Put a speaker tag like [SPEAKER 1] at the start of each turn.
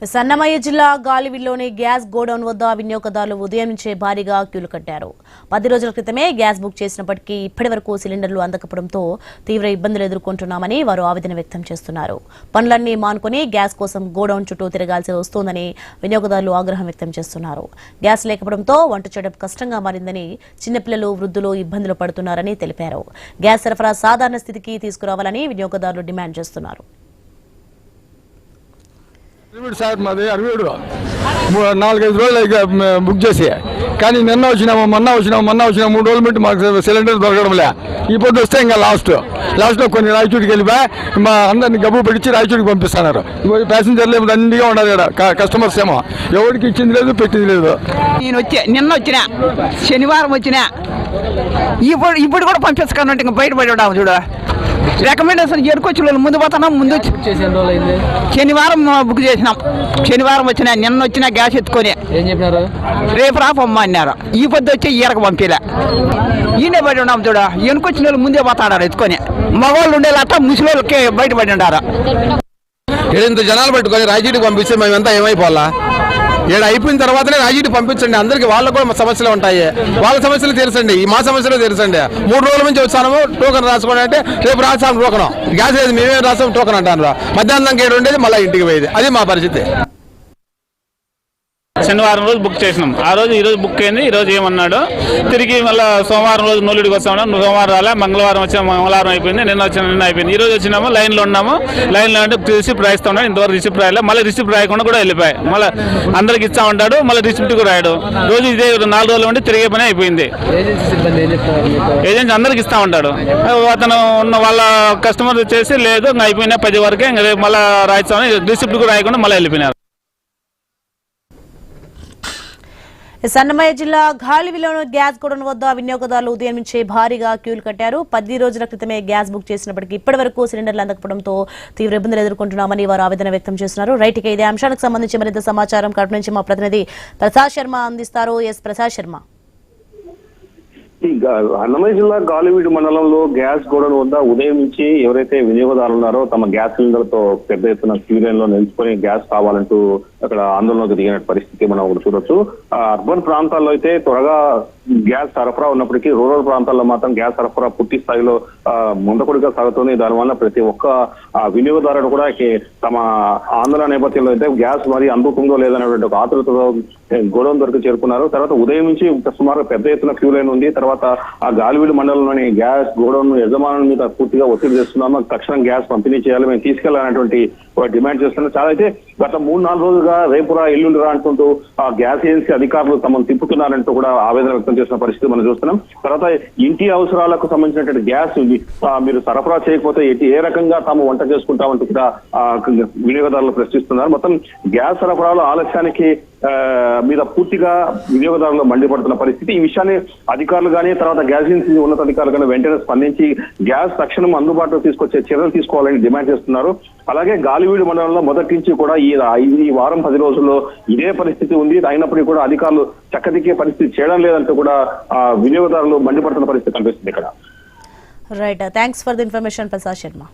[SPEAKER 1] సన్నమయ్య జిల్లా గాలివిల్లోని gas godown వద్ద వినియోగదారులు ఉదయం నుంచే భారీగా క్యూలు కట్టారు. 10 రోజుల క్రితమే గ్యాస్ బుక్ చేసినప్పటికీ ఇప్పటి వరకు సిలిండర్లు అందకపోవడంతో తీవ్ర ఇబ్బందులు ఎదుర్కొంటున్నామని వారు ఆవేదన వ్యక్తం చేస్తున్నారు. పనులన్నీ మానుకొని గ్యాస్ కోసం గోడౌన్ చుట్టూ తిరగాల్సి వస్తోందని వినియోగదారులు ఆగ్రహం వ్యక్తం చేస్తున్నారు. గ్యాస్ లేకపోవడంతో వంట చేయడం కష్టంగా మారిందని, చిన్నపిల్లలు, వృద్ధులు ఇబ్బందులు పడుతున్నారని తెలిపారు. గ్యాస్ సరఫరా సాధారణ స్థితికి తీసుకురావాలని వినియోగదారులు డిమాండ్ చేస్తున్నారు.
[SPEAKER 2] సార్ మాది 4-5 రోజులు బుక్ చేసి, కానీ నిన్న వచ్చినాము మొన్న వచ్చినాము 3 రోజులు పెట్టి మాకు సిలిండర్ దొరకడం లే. ఈ పొద్దు వస్తే ఇంకా లాస్ట్లో కొన్ని రాయచూడికి వెళ్ళిపోయి మా అందరిని గబ్బు పెట్టి రాయచూడికి పంపిస్తున్నారు. ప్యాసింజర్లు ఏమో దండిగా ఉన్నారు ఇక్కడ, కస్టమర్స్ ఏమో ఎవరికి ఇచ్చింది లేదు, పెట్టింది లేదు.
[SPEAKER 3] నేను నిన్న వచ్చినా, శనివారం వచ్చినా, ఇప్పుడు కూడా పంపించకండి. ఇంకా బయటపడి ఉన్నాము చూడ. రికమెండేషన్ ఎరుకొచ్చి ముందు పోతున్నాం. ముందు శనివారం బుక్ చేసినాం. శనివారం వచ్చినా, నిన్న వచ్చినా గ్యాస్ ఎత్తుకొని రేపు రాపమ్మా అన్నారు. ఈ పొద్దు వచ్చి ఈరకు పంపిలే. ఈయనే పడి ఉన్నాం చూడ. వెనుకొచ్చిన వాళ్ళు ముందే పోతాడారు ఎత్తుకొని. మగవాళ్ళు ఉండేలాట ముసలికి బయటపడి ఉండారు.
[SPEAKER 4] ఇంత జనాలు పట్టుకొని రాజీడికి పంపిస్తే మేమంతా ఏమైపోవాలా? ఏడు అయిపోయిన తర్వాతనే రాజీకి పంపించండి. అందరికి వాళ్ళకు కూడా సమస్యలు ఉంటాయి, వాళ్ళ సమస్యలు తెలుసండి, మా సమస్యలు తెలుసండి. 3 రోజుల నుంచి వచ్చాము, టోకెన్ రాసుకోండి అంటే రేపు రాసాము టోకెన్. గ్యాస్ లేదు, మేమే రాసాము టోకెన్ అంటారు. మధ్యాహ్నం 7 ఉండేది, మళ్ళీ ఇంటికి పోయేది. అది మా పరిస్థితి.
[SPEAKER 5] శనివారం రోజు బుక్ చేసినాం. ఆ రోజు ఈ రోజు బుక్ అయింది. ఈ రోజు ఏమన్నాడు, తిరిగి మళ్ళీ సోమవారం రోజు నూలుడికి వస్తాము. సోమవారం రాలే, మంగళవారం వచ్చాము, మంగళవారం అయిపోయింది. నిన్న అయిపోయింది. ఈ రోజు వచ్చినాము, లైన్లో ఉన్నాము. లైన్లో అంటే రిసిప్ట్ రాయిస్తా ఉన్నాడు. ఇంతవరకు రిసిప్ట్ రాయలే. మళ్ళీ రిసిప్ట్ రాయకుండా కూడా వెళ్ళిపోయాయి. మళ్ళీ అందరికి ఇస్తా ఉంటాడు, మళ్ళీ రిసిప్ట్ కూడా రాయడు. రోజు ఇదే 4 రోజుల నుండి తిరిగే పని అయిపోయింది. ఏజెన్సీ అందరికి ఇస్తా ఉంటాడు. అతను ఉన్న వాళ్ళ కస్టమర్ చేసి లేదు ఇంకా అయిపోయినా 10 వరకే, ఇంకా రేపు మళ్ళీ రాయిస్తామని రిసిప్ట్ కూడా రాయకుండా మళ్ళీ వెళ్ళిపోయినారు.
[SPEAKER 1] సన్నమయ్య జిల్లా గాలివిలోని గ్యాస్ గోడౌన్ వద్ద వినియోగదారులు ఉదయం నుంచే భారీగా క్యూలు కట్టారు. 10 రోజుల క్రితమే గ్యాస్ బుక్ చేసినప్పటికీ ఇప్పటి వరకు సిలిండర్లు అందకపోవడంతో తీవ్ర ఇబ్బందులు ఎదుర్కొంటున్నామని వారు ఆవేదన వ్యక్తం చేస్తున్నారు. రైట్, ఇదే అంశానికి సంబంధించి మరింత సమాచారం కడప నుంచి మా ప్రతినిధి ప్రసాద్ శర్మ అందిస్తారు. ప్రసాద్ శర్మ.
[SPEAKER 6] అన్నమయ్య జిల్లా గాలివీడు మండలంలో గ్యాస్ గోడౌన్ వద్ద ఉదయం నుంచి ఎవరైతే వినియోగదారులు ఉన్నారో తమ గ్యాస్ సిలిండర్ తో పెద్ద ఎత్తున క్యూ లైన్ లో నిలుచుకొని గ్యాస్ కావాలంటూ అక్కడ ఆందోళనకు దిగిన పరిస్థితి మనం ఒకటి చూడొచ్చు. అర్బన్ ప్రాంతాల్లో అయితే త్వరగా గ్యాస్ సరఫరా ఉన్నప్పటికీ రూరల్ ప్రాంతాల్లో మాత్రం గ్యాస్ సరఫరా పూర్తి స్థాయిలో ముందకొడిగా సాగుతుంది. దానివల్ల ప్రతి ఒక్క వినియోగదారుడు కూడా తమ ఆందోళన నేపథ్యంలో అయితే గ్యాస్ మరి అందుతుందో లేదనేటువంటి ఒక ఆతృతతో గోడౌన్ వరకు చేరుకున్నారు. తర్వాత ఉదయం నుంచి సుమారు పెద్ద ఎత్తున క్యూ లైన్ ఉంది. తర్వాత ఆ గాలివీడు మండలంలోని గ్యాస్ గోడౌన్ యజమానుల మీద పూర్తిగా ఒత్తిడి చేస్తున్నాము. తక్షణం గ్యాస్ పంపిణీ చేయాలి, మేము తీసుకెళ్లాలనేటువంటి డిమాండ్ చేస్తున్నారు. చాలా అయితే గత 3-4 రోజులుగా రేపురా ఎల్లుండిరా అంటుంటూ ఆ గ్యాస్ ఏజెన్సీ అధికారులు తమను తిప్పుతున్నారంటూ కూడా ఆవేదన వ్యక్తం చేసిన పరిస్థితి మనం చూస్తున్నాం. తర్వాత ఇంటి అవసరాలకు సంబంధించినటువంటి గ్యాస్ మీరు సరఫరా చేయకపోతే ఏ రకంగా తాము వంట చేసుకుంటామంటూ కూడా వినియోగదారులు ప్రశ్నిస్తున్నారు. మొత్తం గ్యాస్ సరఫరాలో ఆలస్యానికి మీద పూర్తిగా వినియోగదారులు మండిపడుతున్న పరిస్థితి. ఈ విషయాన్ని అధికారులు కానీ తర్వాత గ్యాస్ ఏజెన్సీ ఉన్నతాధికారులు కానీ వెంటనే స్పందించి గ్యాస్ తక్షణం అందుబాటులో తీసుకొచ్చే చర్యలు తీసుకోవాలని డిమాండ్ చేస్తున్నారు. అలాగే గాలివీడు మండలంలో మొదటి నుంచి కూడా ఈ వారం 10 రోజుల్లో ఇదే పరిస్థితి ఉంది. అయినప్పటికీ కూడా అధికారులు చక్కదిక్కే పరిస్థితి చేయడం లేదంటూ కూడా వినియోగదారులు మండిపడుతున్న పరిస్థితి కనిపిస్తుంది ఇక్కడ.
[SPEAKER 1] Right, thanks for the information Prasad Sharma.